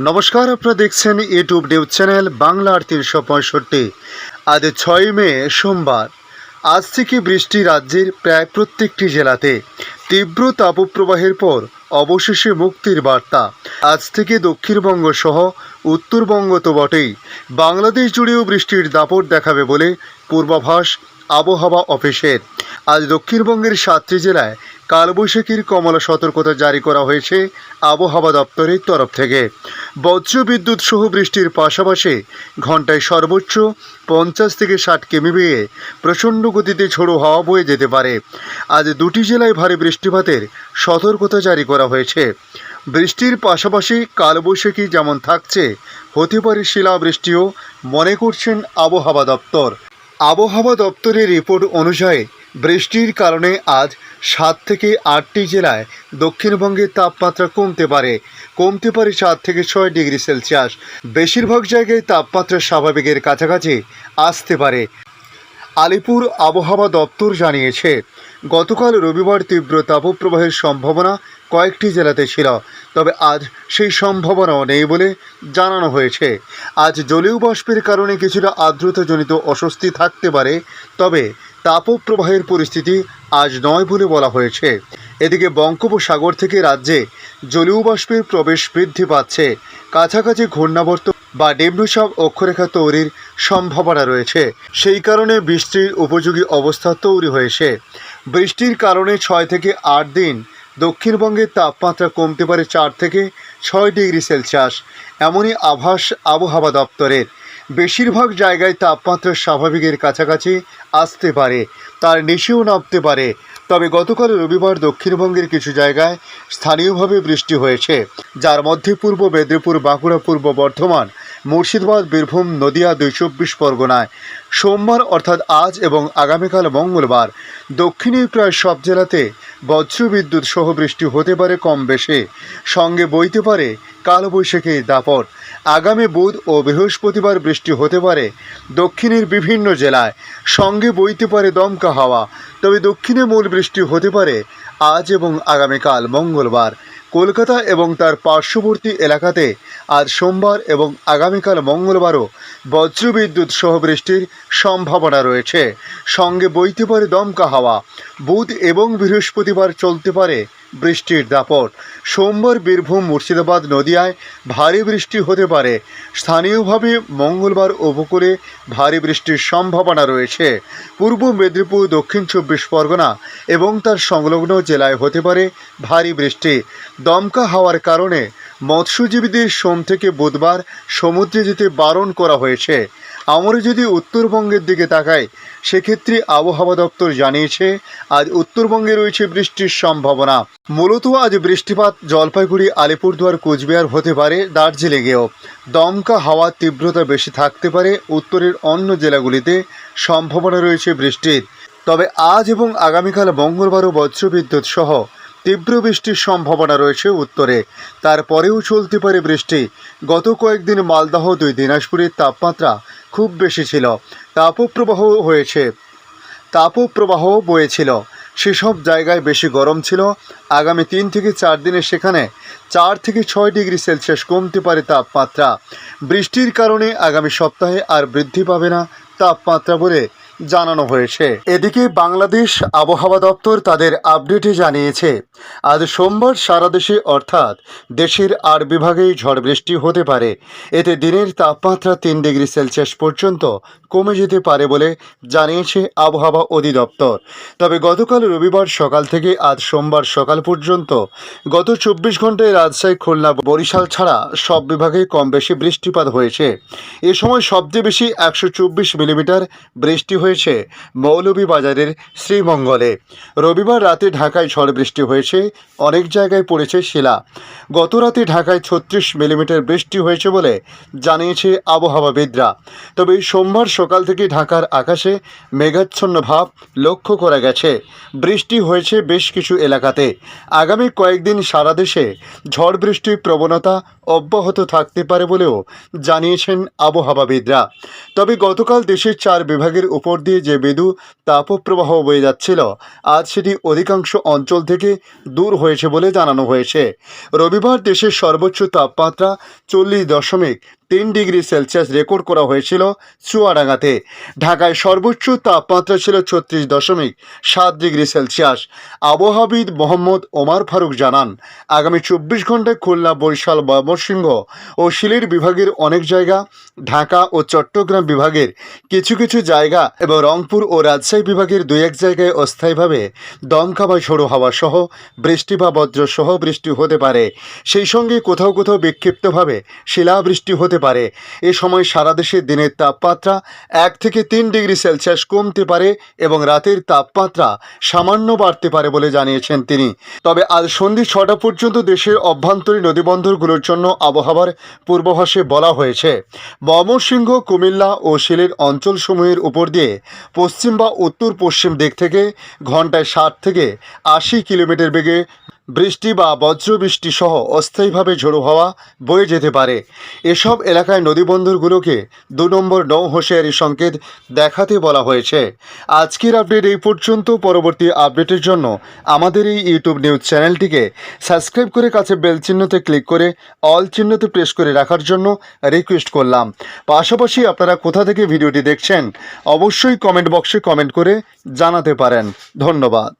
নমস্কার, আপনারা দেখছেন ইউটিউব নিউজ চ্যানেল বাংলার ৩৬৫। আজ ৬ মে সোমবার। আজ থেকে বৃষ্টি রাজ্যের প্রায় প্রত্যেকটি জেলাতে। তীব্র তাপপ্রবাহের পর অবশেষে মুক্তির বার্তা। আজ থেকে দক্ষিণবঙ্গ সহ উত্তরবঙ্গ তো বটেই, বাংলাদেশ জুড়েও বৃষ্টির দাপট দেখাবে বলে পূর্বাভাস আবহাওয়া অফিসের। আজ দক্ষিণবঙ্গের ৭টি জেলায় কালবৈশাখীর কমলা সতর্কতা জারি করা হয়েছে আবহাওয়া দপ্তরের তরফ থেকে। বজ্রবিদ্যুৎ সহ বৃষ্টির পাশাপাশি ঘন্টায় সর্বোচ্চ ৫০ থেকে ৬০ কিমি বেগে প্রচণ্ড গতিতে ঝোড়ো হাওয়া বয়ে যেতে পারে। আজ দুটি জেলায় ভারী বৃষ্টিপাতের সতর্কতা জারি করা হয়েছে। বৃষ্টির পাশাপাশি কালবৈশাখী যেমন থাকছে, হতে পারে শিলাবৃষ্টিও মনে করছেন আবহাওয়া দপ্তর। আবহাওয়া দপ্তরের রিপোর্ট অনুযায়ী বৃষ্টির কারণে আজ ৭ থেকে ৮টি জেলায় দক্ষিণবঙ্গের তাপমাত্রা কমতে পারে ৪ থেকে ৬ ডিগ্রি সেলসিয়াস। বেশিরভাগ জায়গায় তাপমাত্রা স্বাভাবিকের কাছাকাছি আসতে পারে। আলিপুর আবহাওয়া দপ্তর জানিয়েছে, গতকাল রবিবার তীব্র তাপপ্রবাহের সম্ভাবনা কয়েকটি জেলাতে ছিল, তবে আজ সেই সম্ভাবনাও নেই বলে জানানো হয়েছে। আজ জলীয় বাষ্পের কারণে কিছুটা আর্দ্রতাজনিত অস্বস্তি থাকতে পারে, তবে তাপপ্রবাহের পরিস্থিতি আজ নয় বলে বলা হয়েছে। এদিকে বঙ্গোপসাগর থেকে রাজ্যে জলীয় বাষ্পের প্রবেশ বৃদ্ধি পাচ্ছে। কাছাকাছি ঘূর্ণাবর্ত বা নিম্নচাপ অক্ষরেখা তৈরির সম্ভাবনা রয়েছে। সেই কারণে বৃষ্টির উপযোগী অবস্থা তৈরি হয়েছে। বৃষ্টির কারণে ৬ থেকে ৮ দিন দক্ষিণবঙ্গের তাপমাত্রা কমতে পারে ৪ থেকে ৬ ডিগ্রি সেলসিয়াস, এমনই আভাস আবহাওয়া দপ্তরের। বেশিরভাগ জায়গায় তাপমাত্রা স্বাভাবিকের কাছাকাছি আসতে পারে, তার নিচেও নামতে পারে। তবে গতকাল রবিবার দক্ষিণবঙ্গের কিছু জায়গায় স্থানীয়ভাবে বৃষ্টি হয়েছে, যার মধ্যে পূর্ব মেদিনীপুর, বাঁকুড়া, পূর্ব বর্ধমান, মুর্শিদাবাদ, বীরভূম, নদিয়া, ২৪ পরগনায়। সোমবার অর্থাৎ আজ এবং আগামীকাল মঙ্গলবার দক্ষিণের প্রায় সব জেলাতে বজ্রবিদ্যুৎ সহ বৃষ্টি হতে পারে কম বেশি, সঙ্গে বইতে পারে কালবৈশাখীর দাপট। আগামী বুধ ও বৃহস্পতিবার বৃষ্টি হতে পারে দক্ষিণের বিভিন্ন জেলায়, সঙ্গে বইতে পারে দমকা হাওয়া। তবে দক্ষিণে মূল বৃষ্টি হতে পারে আজ এবং আগামীকাল মঙ্গলবার। কলকাতা এবং তার পার্শ্ববর্তী এলাকাতে আজ সোমবার এবং আগামীকাল মঙ্গলবারও বজ্রবিদ্যুৎ সহ বৃষ্টির সম্ভাবনা রয়েছে, সঙ্গে বইতে পারে দমকা হাওয়া। বুধ এবং বৃহস্পতিবার চলতে পারে বৃষ্টির দাপট। সোমবার বীরভূম, মুর্শিদাবাদ, নদিয়ায় ভারী বৃষ্টি হতে পারে। স্থানীয়ভাবে মঙ্গলবার উপকূলে ভারী বৃষ্টির সম্ভাবনা রয়েছে। পূর্ব মেদিনীপুর, দক্ষিণ ২৪ পরগনা এবং তার সংলগ্ন জেলায় হতে পারে ভারী বৃষ্টি। দমকা হাওয়ার কারণে মৎস্যজীবীদের সোম থেকে বুধবার সমুদ্রে যেতে বারণ করা হয়েছে। আমরা যদি উত্তরবঙ্গের দিকে তাকাই, সেক্ষেত্রে আবহাওয়া দপ্তর জানিয়েছে আজ উত্তরবঙ্গে রয়েছে বৃষ্টির সম্ভাবনা। মূলত আজ বৃষ্টিপাত জলপাইগুড়ি, আলিপুরদুয়ার, কোচবিহার, হতে পারে দার্জিলিংয়েও। দমকা হাওয়ার তীব্রতা বেশি থাকতে পারে উত্তরের অন্য জেলাগুলিতে, সম্ভাবনা রয়েছে বৃষ্টির। তবে আজ এবং আগামীকাল মঙ্গলবারও বজ্রবিদ্যুৎ সহ তীব্র বৃষ্টির সম্ভাবনা রয়েছে উত্তরে। তারপরেও চলতে পারে বৃষ্টি। গত কয়েকদিন মালদহ, 2 দিনাজপুরের তাপমাত্রা খুব বেশি ছিল, তাপপ্রবাহ বয়েছিল। সেসব জায়গায় বেশি গরম ছিল। আগামী 3 থেকে 4 দিনে সেখানে 4 থেকে 6 ডিগ্রি সেলসিয়াস কমতে পারে তাপমাত্রা। বৃষ্টির কারণে আগামী সপ্তাহে আর বৃদ্ধি পাবে না তাপমাত্রা বলে জানানো হয়েছে। এদিকে বাংলাদেশ আবহাওয়া দপ্তর তাদের আপডেটে জানিয়েছে, আজ সোমবার সারা দেশে অর্থাৎ দেশের 8 বিভাগেই ঝড় বৃষ্টি হতে পারে। এতে দিনের তাপমাত্রা 3 ডিগ্রি সেলসিয়াস পর্যন্ত কমে যেতে পারে বলে জানিয়েছে আবহাওয়া অধিদপ্তর। তবে গতকাল রবিবার সকাল থেকে আজ সোমবার সকাল পর্যন্ত গত 24 ঘন্টায় রাজশাহী, খুলনা, বরিশাল ছাড়া সব বিভাগে কম বেশি বৃষ্টিপাত হয়েছে। এ সময় সবচেয়ে বেশি 124 মিলিমিটার বৃষ্টি হয়েছে মৌলভীবাজারের শ্রীমঙ্গলে। রবিবার রাতে ঢাকায় ঝড় বৃষ্টি হয়েছে, অনেক জায়গায় পড়েছে শিলা। গত রাতে ঢাকায় 36 মিলিমিটার বৃষ্টি হয়েছে বলে জানিয়েছে আবহাওয়াবিদরা। তবে সোমবার সকাল থেকে ঢাকার আকাশে মেঘাচ্ছন্ন ভাব লক্ষ্য করা গেছে। বৃষ্টি হয়েছে বেশ কিছু এলাকাতে। আগামী কয়েকদিন সারা দেশে ঝড় বৃষ্টির প্রবণতা অব্যাহত থাকতে পারে বলেও জানিয়েছেন আবহাওয়াবিদরা। তবে গতকাল দেশের 4 বিভাগের উপর দিয়ে যে মৃদু তাপপ্রবাহ বয়ে যাচ্ছিল, আজ সেটি অধিকাংশ অঞ্চল থেকে দূর হয়েছে বলে জানানো হয়েছে। রবিবার দেশের সর্বোচ্চ তাপমাত্রা 40.3 ডিগ্রি সেলসিয়াস রেকর্ড করা হয়েছিল চুয়াডাঙ্গাতে। ঢাকায় সর্বোচ্চ তাপমাত্রা ছিল 36.7 ডিগ্রি সেলসিয়াস। আবহাওয়াবিদ মোহাম্মদ ওমর ফারুক জানান, আগামী 24 ঘন্টায় খুলনা, বরিশাল, ময়মনসিংহ ও সিলেট বিভাগের অনেক জায়গা, ঢাকা ও চট্টগ্রাম বিভাগের কিছু কিছু জায়গা এবং রংপুর ও রাজশাহী বিভাগের 2-1 জায়গায় অস্থায়ীভাবে দমকা বা ঝোড়ো হাওয়া সহ বৃষ্টি বা বজ্র সহ বৃষ্টি হতে পারে। সেই সঙ্গে কোথাও কোথাও বিক্ষিপ্তভাবে শিলাবৃষ্টি হতে পারে। এ সময় সারা দেশে দিনের তাপমাত্রা 1 থেকে 3 ডিগ্রি সেলসিয়াস কমতে পারে এবং রাতের তাপমাত্রা সামান্য বাড়তে পারে বলে জানিয়েছেন তিনি। তবে আজ সন্ধ্যে 6টা পর্যন্ত দেশের অভ্যন্তরীণ নদীবন্দরগুলোর জন্য আবহাওয়ার পূর্বাভাসে বলা হয়েছে, ময়মনসিংহ, কুমিল্লা ও সিলেট অঞ্চলসমূহের উপর দিয়ে পশ্চিম বা উত্তর পশ্চিম দিক থেকে ঘন্টায় 60 থেকে 80 কিলোমিটার বেগে বৃষ্টি বা বজ্রবৃষ্টি সহ অস্থায়ীভাবে ঝোড়ো হাওয়া বয়ে যেতে পারে। এসব এলাকায় নদীবন্দরগুলোকে 2 নম্বর নৌ হুঁশিয়ারি সংকেত দেখাতে বলা হয়েছে। আজকের আপডেট এই পর্যন্ত। পরবর্তী আপডেটের জন্য আমাদের এই ইউটিউব নিউজ চ্যানেলটিকে সাবস্ক্রাইব করে কাছে বেল চিহ্নতে ক্লিক করে অল চিহ্নতে প্রেস করে রাখার জন্য রিকোয়েস্ট করলাম। পাশাপাশি আপনারা কোথা থেকে ভিডিওটি দেখছেন অবশ্যই কমেন্ট বক্সে কমেন্ট করে জানাতে পারেন। ধন্যবাদ।